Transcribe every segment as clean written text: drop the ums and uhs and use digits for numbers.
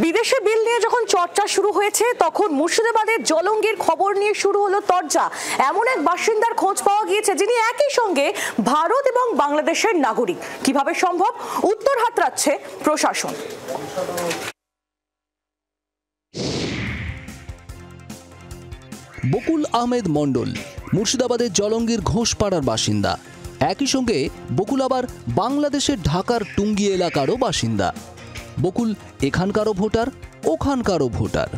বিদেশে বিল নিয়ে যখন চর্চা শুরু হয়েছে তখন মুর্শিদাবাদের জলঙ্গির খবর নিয়ে শুরু হলো চর্চা। এমন এক বাসিন্দার খোঁজ পাওয়া গিয়েছে যিনি একই সঙ্গে ভারত এবং বাংলাদেশের নাগরিক। কিভাবে সম্ভব, উত্তর হাতড়াচ্ছে প্রশাসন। বকুল আহমেদ মণ্ডল মুর্শিদাবাদের জলঙ্গির ঘোষপাড়ার বাসিন্দা। একই সঙ্গে বকুল আবার বাংলাদেশের ঢাকার টুঙ্গি এলাকারও বাসিন্দা। বকুল এখানকারও ভোটার, ওখানকারও ভোটার।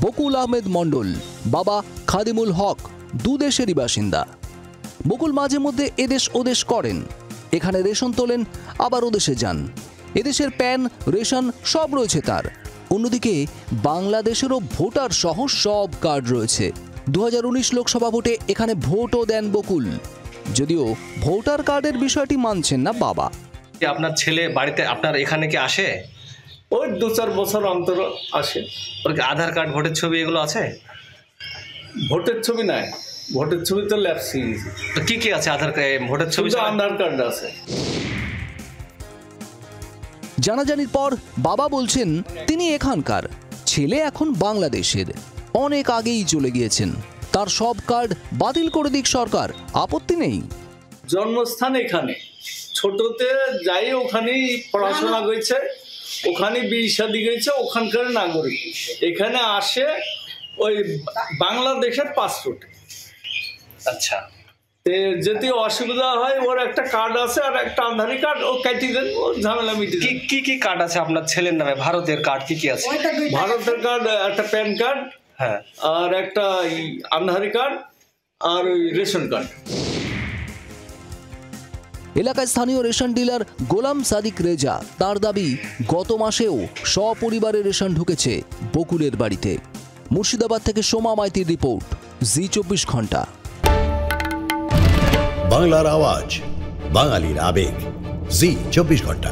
বকুল আহমেদ মণ্ডল বাবা খাদিমুল হক দুদেশেরই বাসিন্দা। বকুল মাঝে মধ্যে এদেশ ওদেশ করেন, এখানে রেশন তোলেন আবার ওদেশে যান। এদেশের প্যান রেশন সব রয়েছে তার। অন্যদিকে বাংলাদেশেরও ভোটার সহ সব কার্ড রয়েছে। 2019 লোকসভা ভোটে এখানে ভোটও দেন বকুল, যদিও ভোটার কার্ডের বিষয়টি মানছেন না বাবা। আপনার ছেলে বাড়িতে আপনার এখানে কি আসে? ওই 2-4 বছর অন্তর আসে। ওর কি আধার কার্ড, ভোটের ছবি এগুলো আছে? ভোটের ছবি নাই, ভোটের ছবি তো ল্যাপস হয়ে গেছে। তো কি কি আছে আধার কার্ডে? ভোটের ছবি, আধার কার্ড আছে। জানাজানির পর বাবা বলছেন তিনি এখানকার, ছেলে এখন বাংলাদেশের। অনেক আগেই চলে গিয়েছেন, তার সব কার্ড বাতিল করে দিক সরকার, আপত্তি নেই। জন্মস্থান এখানে, ছোটতে যাই ওখানেই পড়াশোনা করেছে, ওখানে বিয়ে শাদী গেছে, ওখানকার নাগরিক। এখানে আসে ওই বাংলাদেশের পাসপোর্ট। আচ্ছা, যদি অসুবিধা হয় ওর একটা কার্ড আছে আর একটা আধার কার্ড, ও কেটে দেন, ও ঝামেলা মিটে। কি কি কার্ড আছে আপনার ছেলের নামে? ভারতের কার্ড কি কি আছে? ভারতের কার্ড, একটা প্যান কার্ড, হ্যাঁ, আর একটা আধার কার্ড, আর ওই রেশন কার্ড। এলাকায় স্থানীয় রেশন ডিলার গোলাম সাদিক রেজা তার দাবি গত মাসেও সপরিবারে রেশন ঢুকেছে বকুলের বাড়িতে। মুর্শিদাবাদ থেকে সোমা মাইতির রিপোর্ট, জি24 ঘন্টা। বাংলার আওয়াজ, বাঙালির আবেগ, জি24 ঘন্টা।